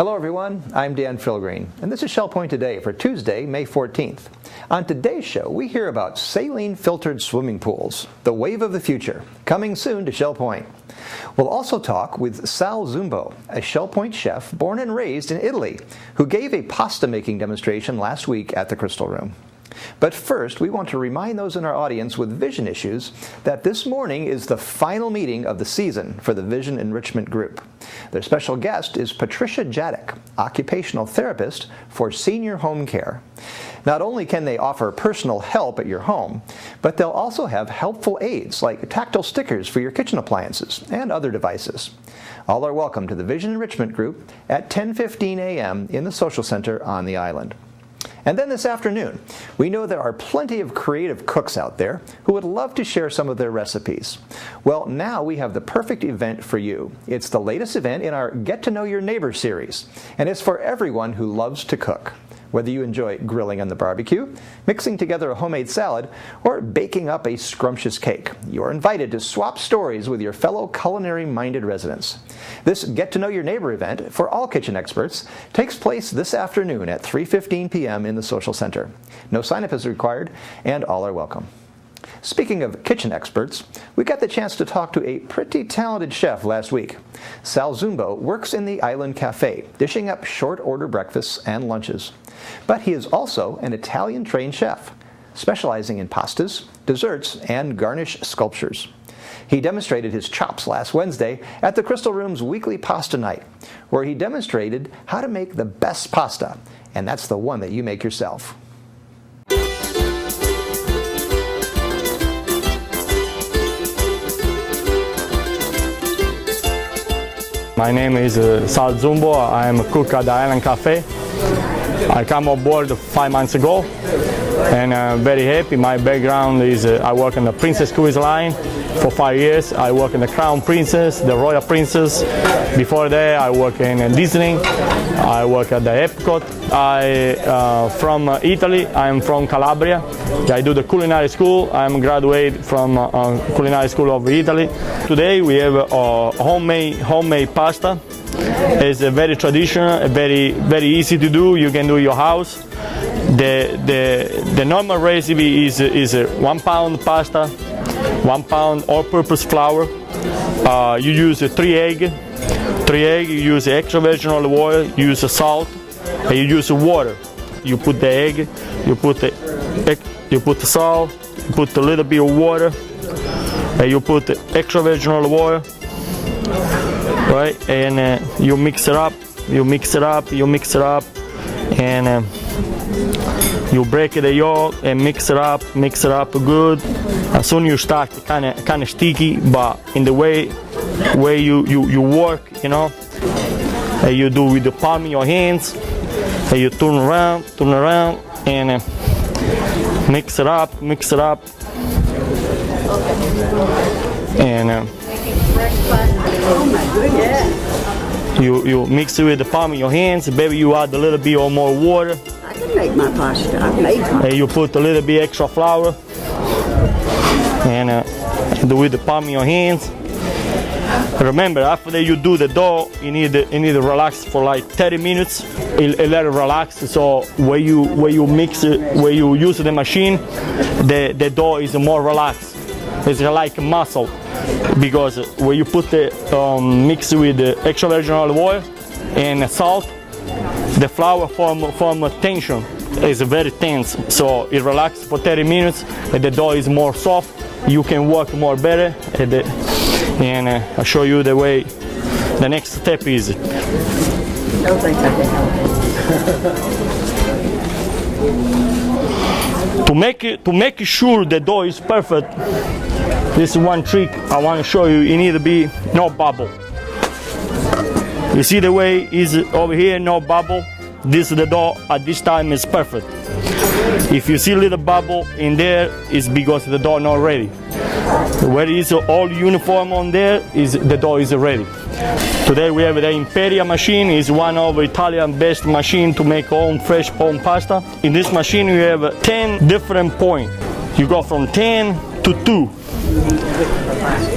Hello everyone, I'm Dan Filgreen, and this is Shell Point Today for Tuesday, May 14th. On today's show, we hear about saline filtered swimming pools, the wave of the future, coming soon to Shell Point. We'll also talk with Sal Zumbo, a Shell Point chef born and raised in Italy, who gave a pasta making demonstration last week at the Crystal Room. But first, we want to remind those in our audience with vision issues that this morning is the final meeting of the season for the Vision Enrichment Group. Their special guest is Patricia Jadek, occupational therapist for senior home care. Not only can they offer personal help at your home, but they'll also have helpful aids like tactile stickers for your kitchen appliances and other devices. All are welcome to the Vision Enrichment Group at 10:15 a.m. in the Social Center on the island. And then this afternoon, we know there are plenty of creative cooks out there who would love to share some of their recipes. Well, now we have the perfect event for you. It's the latest event in our Get to Know Your Neighbor series, and it's for everyone who loves to cook. Whether you enjoy grilling on the barbecue, mixing together a homemade salad, or baking up a scrumptious cake, you're invited to swap stories with your fellow culinary-minded residents. This Get to Know Your Neighbor event for all kitchen experts takes place this afternoon at 3:15 p.m. in the Social Center. No sign-up is required, and all are welcome. Speaking of kitchen experts, we got the chance to talk to a pretty talented chef last week. Sal Zumbo works in the Island Cafe, dishing up short-order breakfasts and lunches. But he is also an Italian-trained chef, specializing in pastas, desserts, and garnish sculptures. He demonstrated his chops last Wednesday at the Crystal Room's weekly pasta night, where he demonstrated how to make the best pasta, and that's the one that you make yourself. My name is Sal Zumbo. I am a cook at the Island Cafe. I came on board 5 months ago and I'm very happy. My background is I work in the Princess Cruise Line for 5 years. I work in the Crown Princess, the Royal Princess. Before that I work in Disney. I work at the Epcot. From Italy. I'm from Calabria. I do the culinary school. I'm graduated from culinary school of Italy. Today we have homemade pasta. It's a very traditional, very easy to do. You can do in your house. The normal recipe is 1 pound pasta, 1 pound all-purpose flour. You use 3 eggs. 3 eggs. You use extra virgin olive oil. You use salt, and you use water. You put the egg. You put the salt. You put a little bit of water. And you put extra virgin olive oil. Right, and you mix it up, and you break the yolk and mix it up good. As soon as you start, kind of sticky, but in the way you work, you know, and you do with the palm of your hands, and you turn around, and mix it up, and. You mix it with the palm of your hands. Maybe you add a little bit or more water. I can make my pasta. I've made pasta. And you put a little bit extra flour. And do with the palm of your hands. Remember, after you do the dough, you need to relax for like 30 minutes. Let it relax. So when you mix it, when you use the machine, the dough is more relaxed. It's like a muscle. Because when you put the mix with the extra virgin olive oil and salt, the flour form a tension. It's very tense, so it relaxes for 30 minutes, and the dough is more soft. You can work more better, and I'll show you the way. The next step is. No, thank you. To make sure the dough is perfect. This is one trick I want to show you. You need to be no bubble. You see the way is over here, no bubble. This is the dough at this time is perfect. If you see a little bubble in there, it's because the dough not ready. Where it is all uniform on there, is the dough is ready. Today we have the Imperia machine. It's one of Italian best machine to make fresh home pasta. In this machine you have 10 different points. You go from 10 to 2.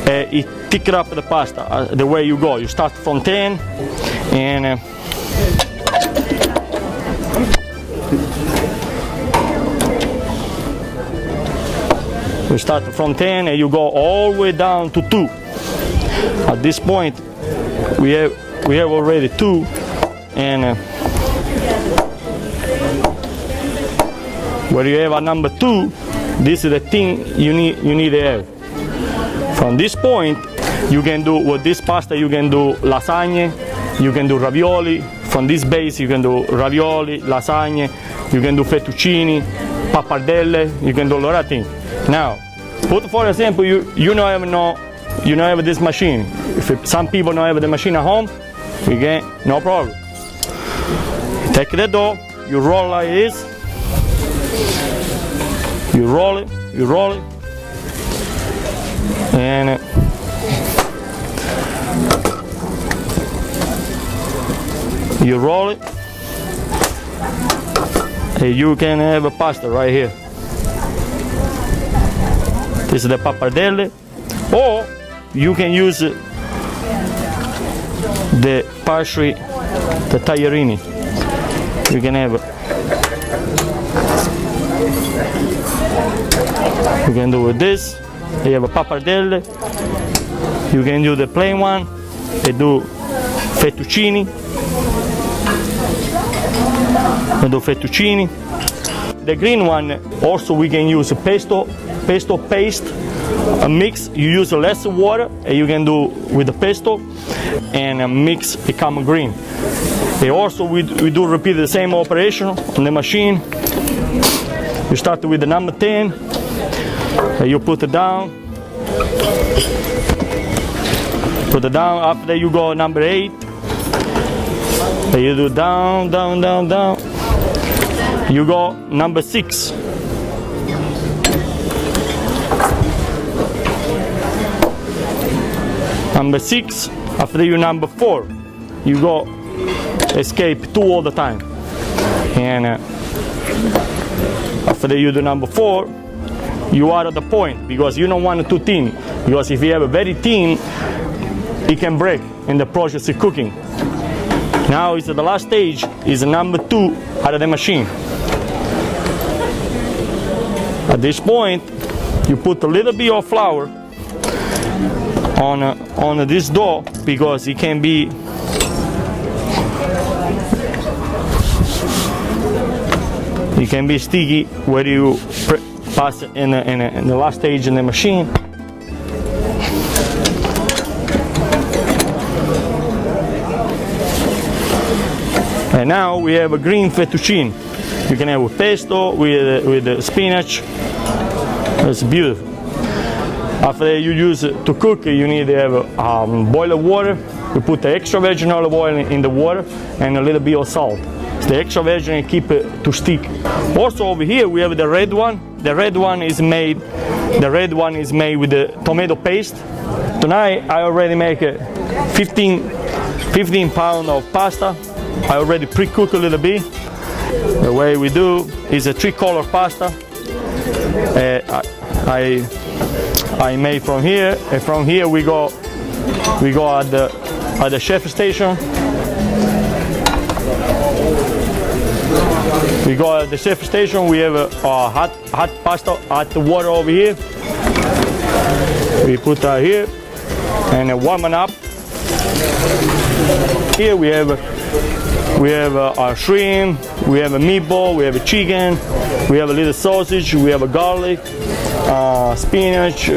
It thick up the pasta the way you go. You start from 10 and You start from 10 and you go all the way down to 2. At this point, we have already 2, and where you have a number 2, this is the thing you need to have. From this point, you can do with this pasta. You can do lasagne, you can do ravioli. From this base, you can do ravioli, lasagne, you can do fettuccine, pappardelle. You can do a lot of things. Now, put for example, you have this machine. If some people don't have the machine at home, we can no problem. Take the dough, you roll like this. You roll it, and you roll it, and you can have a pasta right here. This is the pappardelle, or you can use the pastry, the tagliarini. You can have you can do with this. You have a pappardelle. You can do the plain one. They do fettuccine. They do fettuccine. The green one also we can use pesto paste, a mix. You use less water, and you can do with the pesto, and a mix become green. And also we do repeat the same operation on the machine. You start with the number 10, and you put it down. Put it down. After you go number 8, and you do down, down, down, down. You go number 6. Number 6. After you number 4, you go escape 2 all the time. And after you do number 4, you are at the point, because you don't want it too thin. Because if you have a very thin, it can break in the process of cooking. Now it's the last stage, is number 2 out of the machine. At this point, you put a little bit of flour on this dough, because it can be sticky where you pass it in the last stage in the machine. And now we have a green fettuccine. You can have with pesto, with the spinach. It's beautiful. After you use it to cook, you need to have boiled water. You put the extra virgin olive oil in the water and a little bit of salt. The extra virgin keep it to stick. Also over here we have the red one. The red one is made with the tomato paste. Tonight I already make 15 pounds of pasta. I already pre-cook a little bit. The way we do is a 3-color pasta. I made from here, and from here we go at the chef station. We go at the chef station. We have a hot pasta, hot water over here. We put that here and warm it up. Here we have our shrimp, we have a meatball, we have a chicken, we have a little sausage, we have a garlic, spinach,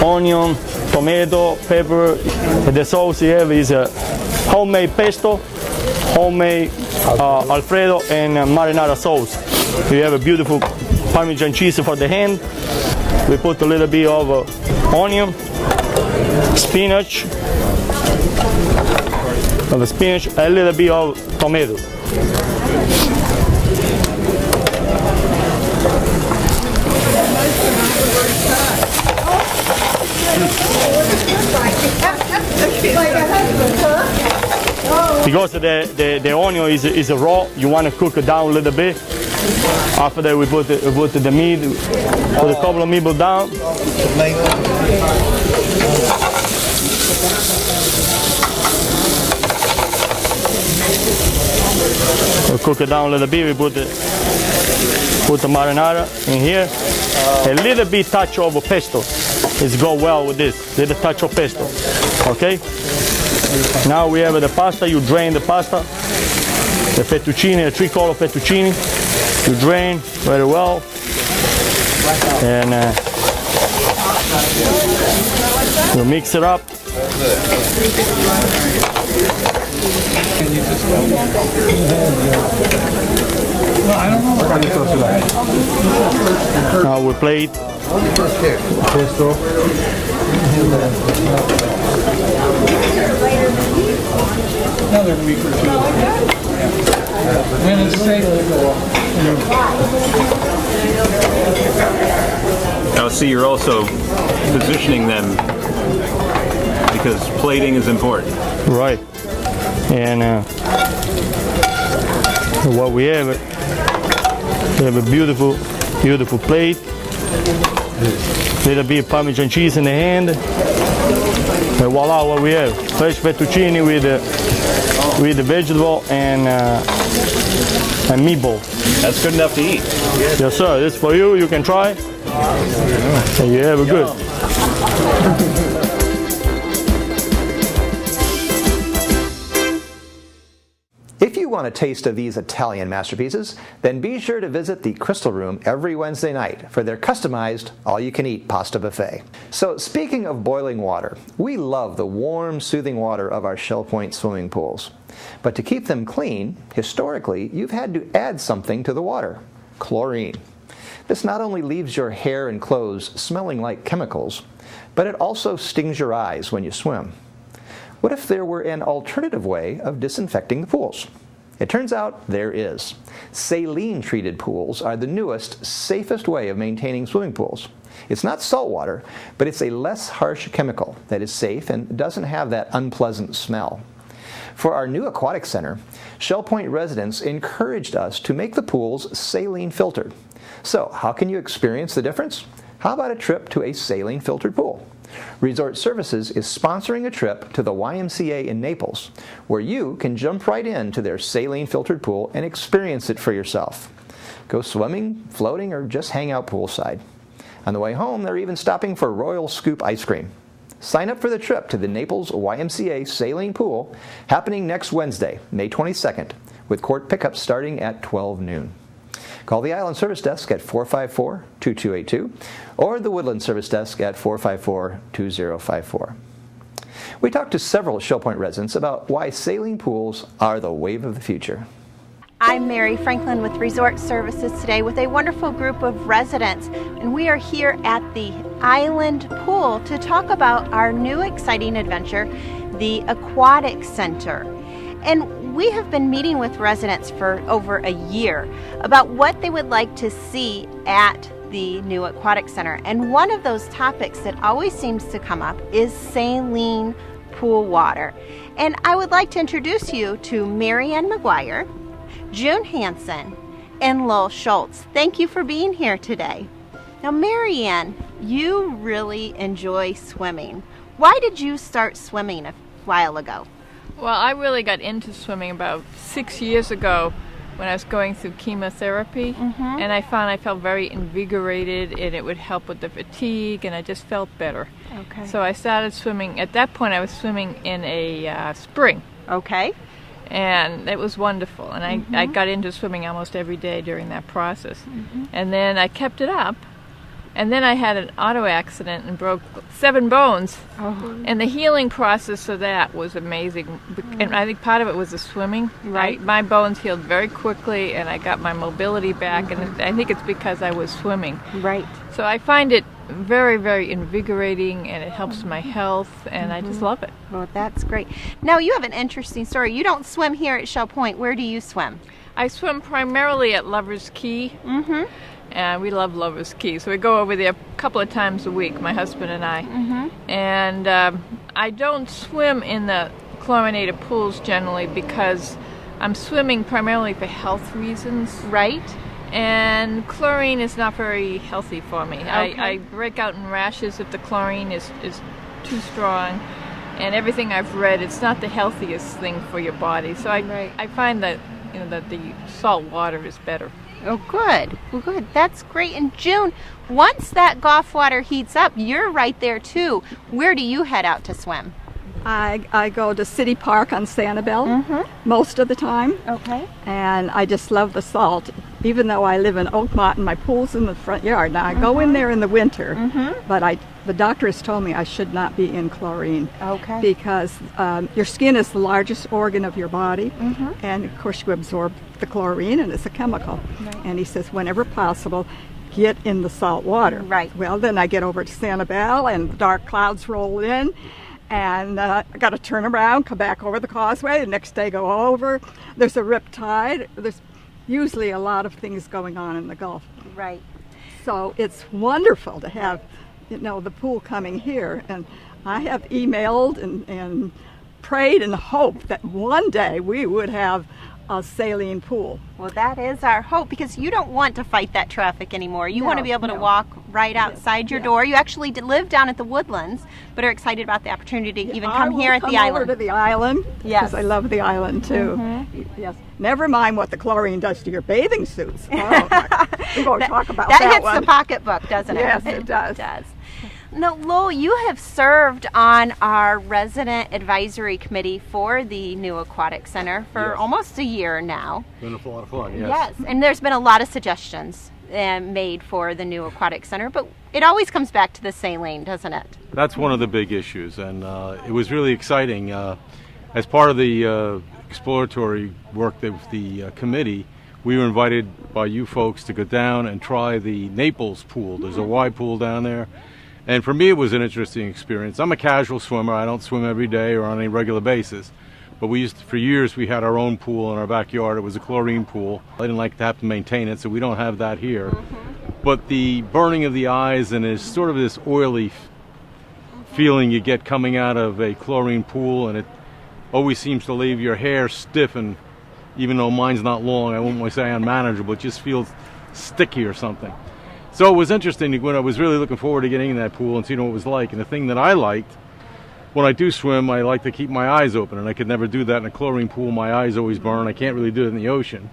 onion, tomato, pepper. The sauce we have is a homemade pesto, homemade Alfredo, and marinara sauce. We have a beautiful Parmesan cheese for the hand. We put a little bit of onion, spinach, a little bit of tomato. Because the onion is raw, you want to cook it down a little bit. After that, we put the meat, put a couple of meatballs down. We'll cook it down a little bit. We put Put the marinara in here. A little bit touch of pesto. It's go well with this. Little touch of pesto. Okay? Now we have the pasta. You drain the pasta. The fettuccine, the tricolor fettuccine. You drain very well. And you mix it up. Now we plate. Another week or two. When it's safe. Now, see, you're also positioning them because plating is important. Right. And what we have a beautiful, beautiful plate. Little bit of Parmesan cheese in the hand. And voila, what we have. Fresh fettuccine with the vegetable and meatball. That's good enough to eat. Yes, sir. This is for you. You can try. And you have a good. If you want a taste of these Italian masterpieces, then be sure to visit the Crystal Room every Wednesday night for their customized all-you-can-eat pasta buffet. So speaking of boiling water, we love the warm, soothing water of our Shell Point swimming pools. But to keep them clean, historically, you've had to add something to the water: chlorine. This not only leaves your hair and clothes smelling like chemicals, but it also stings your eyes when you swim. What if there were an alternative way of disinfecting the pools? It turns out there is. Saline-treated pools are the newest, safest way of maintaining swimming pools. It's not salt water, but it's a less harsh chemical that is safe and doesn't have that unpleasant smell. For our new Aquatic Center, Shell Point residents encouraged us to make the pools saline filtered. So how can you experience the difference? How about a trip to a saline filtered pool? Resort Services is sponsoring a trip to the YMCA in Naples, where you can jump right into their saline filtered pool and experience it for yourself. Go swimming, floating, or just hang out poolside. On the way home, they're even stopping for Royal Scoop ice cream. Sign up for the trip to the Naples YMCA Saline Pool, happening next Wednesday, May 22nd, with court pickups starting at 12 noon. Call the Island Service Desk at 454-2282 or the Woodland Service Desk at 454-2054. We talked to several Shell Point residents about why saline pools are the wave of the future. I'm Mary Franklin with Resort Services today with a wonderful group of residents, and we are here at the Island Pool to talk about our new exciting adventure, the Aquatic Center. And we have been meeting with residents for over a year about what they would like to see at the new Aquatic Center. And one of those topics that always seems to come up is saline pool water. And I would like to introduce you to Marianne McGuire, June Hansen, and Lowell Schultz. Thank you for being here today. Now, Marianne, you really enjoy swimming. Why did you start swimming a while ago? Well, I really got into swimming about 6 years ago when I was going through chemotherapy, and I found I felt very invigorated, and it would help with the fatigue, and I just felt better. Okay. So I started swimming. At that point, I was swimming in a spring. Okay. And it was wonderful, and I got into swimming almost every day during that process. And then I kept it up, and then I had an auto accident and broke 7 bones. And the healing process of that was amazing. And I think part of it was the swimming. Right. My bones healed very quickly, and I got my mobility back, and I think it's because I was swimming. Right. So I find it very, very invigorating, and it helps my health, and I just love it. Well, that's great. Now, you have an interesting story. You don't swim here at Shell Point. Where do you swim? I swim primarily at Lover's Key. And we love Lover's Key, so we go over there a couple of times a week, my husband and I. And I don't swim in the chlorinated pools generally because I'm swimming primarily for health reasons. Right. And chlorine is not very healthy for me. Okay. I break out in rashes if the chlorine is too strong. And everything I've read, it's not the healthiest thing for your body. So I find that that the salt water is better. Oh, good. Well, good. That's great. And June, once that Gulf water heats up, you're right there too. Where do you head out to swim? I go to City Park on Sanibel most of the time. Okay. And I just love the salt. Even though I live in Oakmont and my pool's in the front yard. Now, I go in there in the winter, but the doctor has told me I should not be in chlorine. Okay. Because your skin is the largest organ of your body. And, of course, you absorb the chlorine, and it's a chemical. Right. And he says, whenever possible, get in the salt water. Right. Well, then I get over to Sanibel, and the dark clouds roll in. And I got to turn around, come back over the causeway, the next day go over. There's a rip tide. There's usually a lot of things going on in the Gulf. Right. So it's wonderful to have, the pool coming here. And I have emailed and prayed and hoped that one day we would have a saline pool. Well, that is our hope, because you don't want to fight that traffic anymore. You want to be able to walk right outside your door. You actually live down at the Woodlands, but are excited about the opportunity to even come here at the island. Over to the island, yes, because I love the island too. Yes. Never mind what the chlorine does to your bathing suits. Oh, we won't talk about that. That hits one. the pocketbook, doesn't it? Yes, it does. It does. Now, Lowell, you have served on our resident advisory committee for the new Aquatic Center for almost a year now. Been a lot of fun, yes. Yes, and there's been a lot of suggestions made for the new Aquatic Center, but it always comes back to the saline, doesn't it? That's one of the big issues, and it was really exciting. As part of the exploratory work of the committee, we were invited by you folks to go down and try the Naples pool. There's a wide pool down there. And for me, it was an interesting experience. I'm a casual swimmer. I don't swim every day or on any regular basis. But for years, we had our own pool in our backyard. It was a chlorine pool. I didn't like to have to maintain it, so we don't have that here. But the burning of the eyes and is sort of this oily feeling you get coming out of a chlorine pool, and it always seems to leave your hair stiff, and even though mine's not long, I won't want to say unmanageable, it just feels sticky or something. So it was interesting when I was really looking forward to getting in that pool and seeing what it was like. And the thing that I liked, when I do swim, I like to keep my eyes open, and I could never do that in a chlorine pool. My eyes always burn. I can't really do it in the ocean,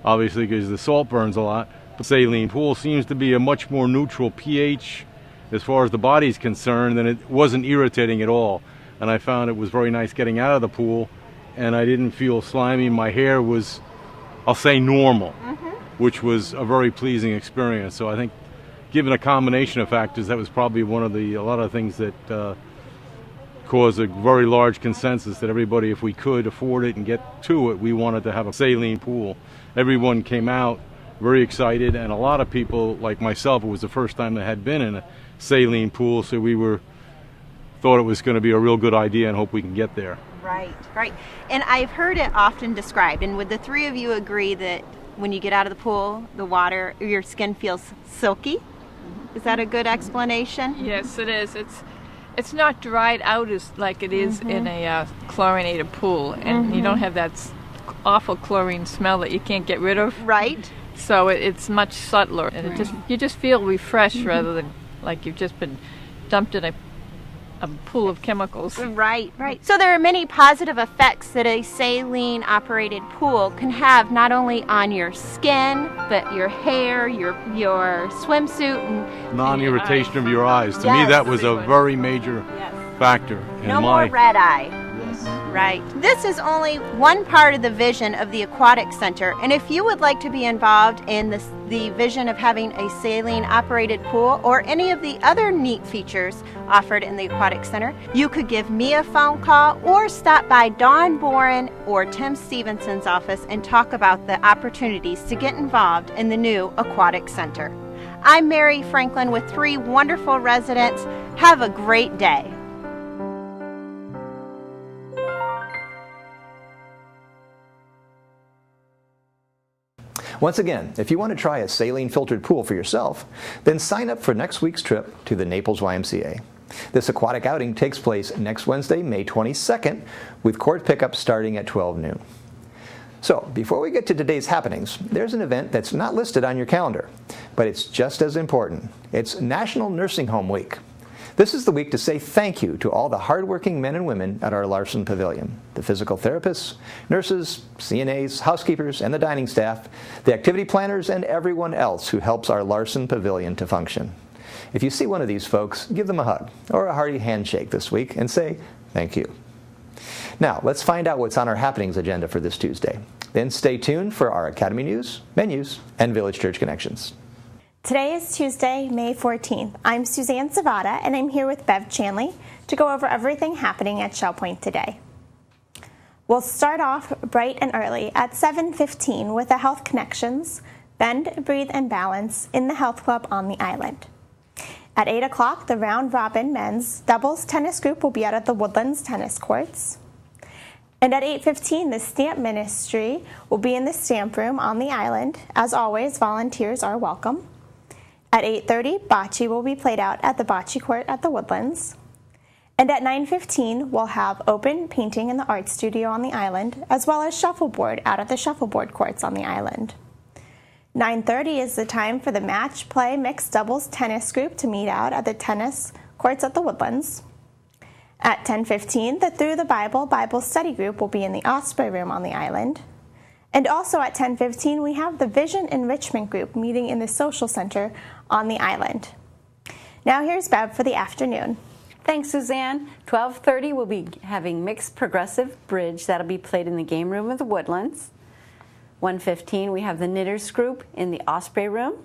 obviously, because the salt burns a lot. But saline pool seems to be a much more neutral pH as far as the body's concerned, and it wasn't irritating at all. And I found it was very nice getting out of the pool, and I didn't feel slimy. My hair was, I'll say, normal. Which was a very pleasing experience. So I think, given a combination of factors, that was probably one of a lot of things that caused a very large consensus that everybody, if we could afford it and get to it, we wanted to have a saline pool. Everyone came out very excited, and a lot of people, like myself, it was the first time they had been in a saline pool, so we thought it was going to be a real good idea and hope we can get there. Right, right. And I've heard it often described, and would the three of you agree that when you get out of the pool, the water, your skin feels silky? Is that a good explanation? Yes, it is. It's not dried out as like it is in a chlorinated pool, and you don't have that awful chlorine smell that you can't get rid of. Right. So it's much subtler, and you just feel refreshed rather than like you've just been dumped in a pool of chemicals. Right, right. So there are many positive effects that a saline operated pool can have, not only on your skin, but your hair, your swimsuit, and non-irritation of your eyes. To me, that was a very major factor. No more red eye. Right. This is only one part of the vision of the Aquatic Center, and if you would like to be involved in the vision of having a saline operated pool or any of the other neat features offered in the Aquatic Center, you could give me a phone call or stop by Dawn Boren or Tim Stevenson's office and talk about the opportunities to get involved in the new Aquatic Center. I'm Mary Franklin with 3 wonderful residents. Have a great day. Once again, if you want to try a saline-filtered pool for yourself, then sign up for next week's trip to the Naples YMCA. This aquatic outing takes place next Wednesday, May 22nd, with court pickup starting at 12 noon. So, before we get to today's happenings, there's an event that's not listed on your calendar, but it's just as important. It's National Nursing Home Week. This is the week to say thank you to all the hardworking men and women at our Larson Pavilion, the physical therapists, nurses, CNAs, housekeepers, and the dining staff, the activity planners, and everyone else who helps our Larson Pavilion to function. If you see one of these folks, give them a hug or a hearty handshake this week and say thank you. Now, let's find out what's on our happenings agenda for this Tuesday. Then stay tuned for our Academy News, menus, and Village Church Connections. Today is Tuesday, May 14th. I'm Suzanne Zavada, and I'm here with Bev Chanley to go over everything happening at Shell Point today. We'll start off bright and early at 7:15 with the Health Connections, Bend, Breathe, and Balance in the Health Club on the island. At 8 o'clock, the Round Robin men's doubles tennis group will be out at the Woodlands tennis courts. And at 8:15, the Stamp Ministry will be in the Stamp Room on the island. As always, volunteers are welcome. At 8:30, bocce will be played out at the bocce court at the Woodlands. And at 9:15, we'll have open painting in the art studio on the island, as well as shuffleboard out at the shuffleboard courts on the island. 9:30 is the time for the match play mixed doubles tennis group to meet out at the tennis courts at the Woodlands. At 10:15, the Through the Bible study group will be in the Osprey Room on the island. And also at 10:15, we have the Vision Enrichment Group meeting in the Social Center on the island. Now here's Bev for the afternoon. Thanks, Suzanne. 12:30, we'll be having mixed progressive bridge. That'll be played in the game room of the Woodlands. 1:15, we have the Knitters Group in the Osprey Room.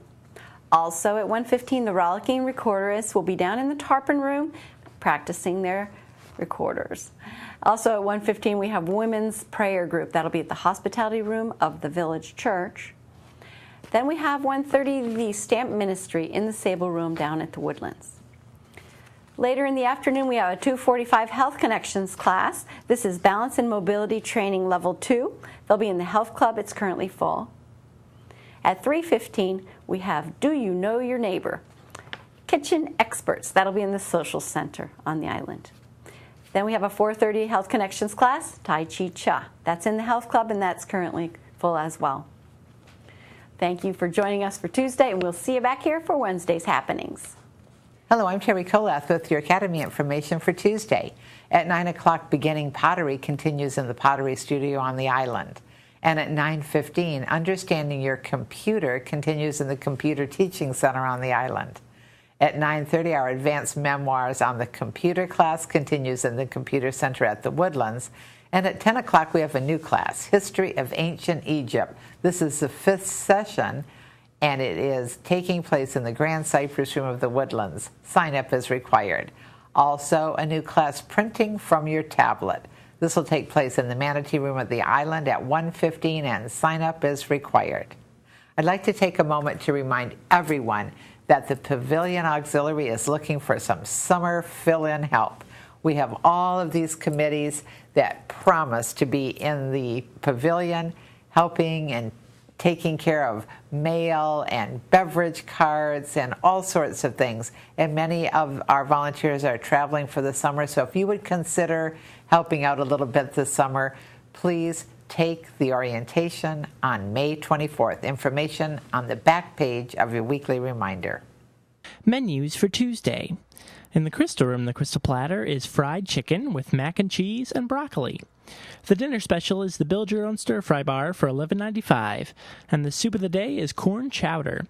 Also at 1:15, the Rollicking Recorderists will be down in the Tarpon Room practicing their recorders. Also at 1:15, we have Women's Prayer Group. That'll be at the Hospitality Room of the Village Church. Then we have 1:30, the Stamp Ministry in the Sable Room down at the Woodlands. Later in the afternoon, we have a 2:45 Health Connections class. This is Balance and Mobility Training Level 2. They'll be in the Health Club. It's currently full. At 3:15, we have Do You Know Your Neighbor? Kitchen Experts. That'll be in the Social Center on the island. Then we have a 4:30 Health Connections class, Tai Chi Cha. That's in the Health Club, and that's currently full as well. Thank you for joining us for Tuesday, and we'll see you back here for Wednesday's happenings. Hello, I'm Terry Kolath with your Academy information for Tuesday. At 9 o'clock, Beginning Pottery continues in the Pottery Studio on the island. And at 9:15, Understanding Your Computer continues in the Computer Teaching Center on the island. At 9:30, our Advanced Memoirs on the Computer class continues in the Computer Center at the Woodlands. And at 10 o'clock, we have a new class, History of Ancient Egypt. This is the 5th session, and it is taking place in the Grand Cypress Room of the Woodlands. Sign up is required. Also, a new class, Printing from Your Tablet. This will take place in the Manatee Room of the island at 1:15, and sign up is required. I'd like to take a moment to remind everyone that the Pavilion Auxiliary is looking for some summer fill-in help. We have all of these committees that promise to be in the pavilion helping and taking care of mail and beverage cards and all sorts of things. And many of our volunteers are traveling for the summer, so if you would consider helping out a little bit this summer, please take the orientation on May 24th. Information on the back page of your weekly reminder. Menus for Tuesday. In the Crystal Room, the Crystal Platter is fried chicken with mac and cheese and broccoli. The dinner special is the Build Your Own Stir Fry Bar for $11.95, and the soup of the day is corn chowder.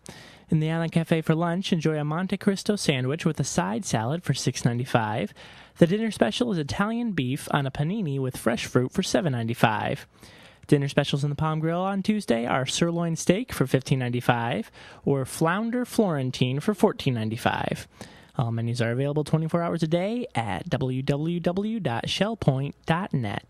In the Island Cafe for lunch, enjoy a Monte Cristo sandwich with a side salad for $6.95. The dinner special is Italian beef on a panini with fresh fruit for $7.95. Dinner specials in the Palm Grill on Tuesday are sirloin steak for $15.95 or flounder Florentine for $14.95. All menus are available 24 hours a day at www.shellpoint.net.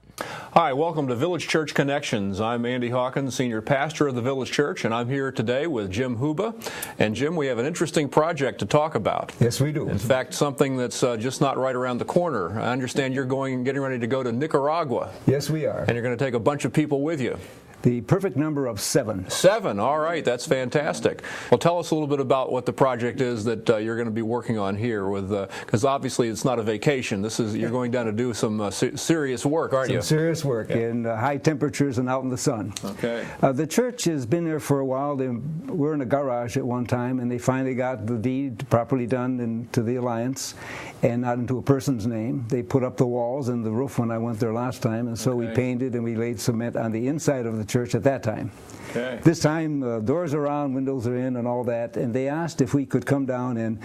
Hi, welcome to Village Church Connections. I'm Andy Hawkins, Senior Pastor of the Village Church, and I'm here today with Jim Houba. And Jim, we have an interesting project to talk about. Yes, we do. In fact, something that's just not right around the corner. I understand you're getting ready to go to Nicaragua. Yes, we are. And you're going to take a bunch of people with you. The perfect number of 7. 7, all right, that's fantastic. Well, tell us a little bit about what the project is that you're going to be working on here, with because obviously it's not a vacation. This is you're going down to do some serious work, aren't you? Some serious work in high temperatures and out in the sun. Okay. The church has been there for a while. They were in a garage at one time, and they finally got the deed properly done into the Alliance, and not into a person's name. They put up the walls and the roof when I went there last time, and so we painted and we laid cement on the inside of the church at that time. Okay. This time, doors are on, windows are in, and all that, and they asked if we could come down and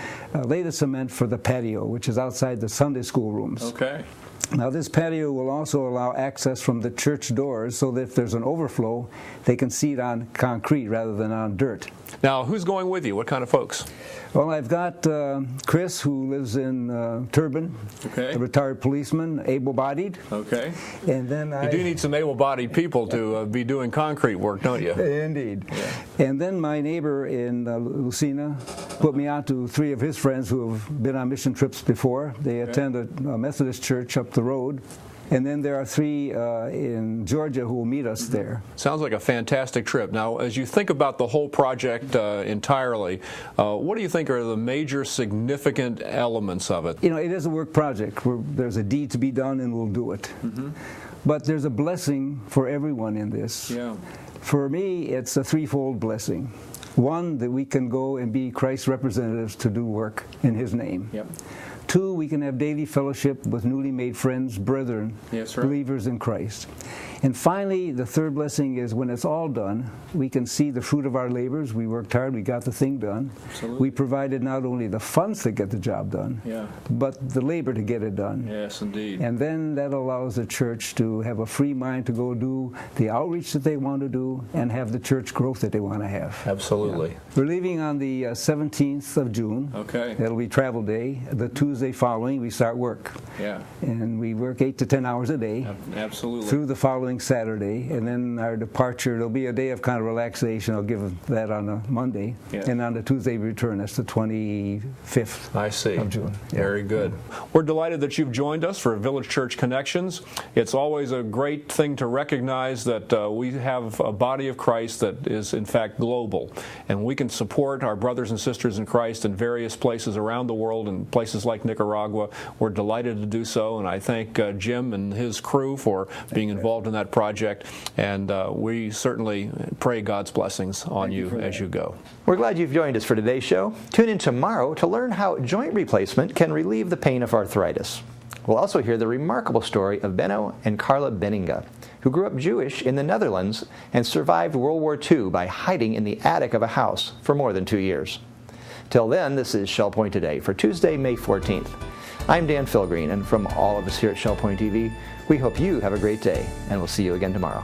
lay the cement for the patio, which is outside the Sunday school rooms. Okay. Now, this patio will also allow access from the church doors, so that if there's an overflow, they can see it on concrete rather than on dirt. Now, who's going with you? What kind of folks? Well, I've got Chris, who lives in Turbin, a retired policeman, able-bodied. Okay. And then you do need some able-bodied people to be doing concrete work, don't you? Indeed. Yeah. And then my neighbor in Lucina put me on to 3 of his friends who have been on mission trips before. They attend a Methodist church up the road. And then there are 3 in Georgia who will meet us there. Sounds like a fantastic trip. Now, as you think about the whole project entirely, what do you think are the major significant elements of it? You know, it is a work project where there's a deed to be done and we'll do it. But there's a blessing for everyone in this. Yeah. For me, it's a threefold blessing. One, that we can go and be Christ's representatives to do work in His name. Yep. 2, we can have daily fellowship with newly made friends, brethren, believers in Christ. And finally, the third blessing is when it's all done, we can see the fruit of our labors. We worked hard, we got the thing done. Absolutely. We provided not only the funds to get the job done, but the labor to get it done. Yes, indeed. And then that allows the church to have a free mind to go do the outreach that they want to do and have the church growth that they want to have. Absolutely. Yeah. We're leaving on the 17th of June. Okay. That'll be travel day. The Tuesday following, we start work. Yeah. And we work 8 to 10 hours a day. Absolutely. Through the following Saturday, and then our departure, there'll be a day of kind of relaxation. I'll give that on a Monday, and on the Tuesday we return. That's the 25th of June. Very good. We're delighted that you've joined us for Village Church Connections. It's always a great thing to recognize that we have a body of Christ that is in fact global, and we can support our brothers and sisters in Christ in various places around the world, and places like Nicaragua. We're delighted to do so, and I thank Jim and his crew for being involved in that project, and we certainly pray God's blessings on you as you go. We're glad you've joined us for today's show. Tune in tomorrow to learn how joint replacement can relieve the pain of arthritis. We'll also hear the remarkable story of Benno and Carla Benninga, who grew up Jewish in the Netherlands and survived World War II by hiding in the attic of a house for more than 2 years. Till then, this is Shell Point Today for Tuesday, May 14th. I'm Dan Philgreen, and from all of us here at Shell Point TV, we hope you have a great day, and we'll see you again tomorrow.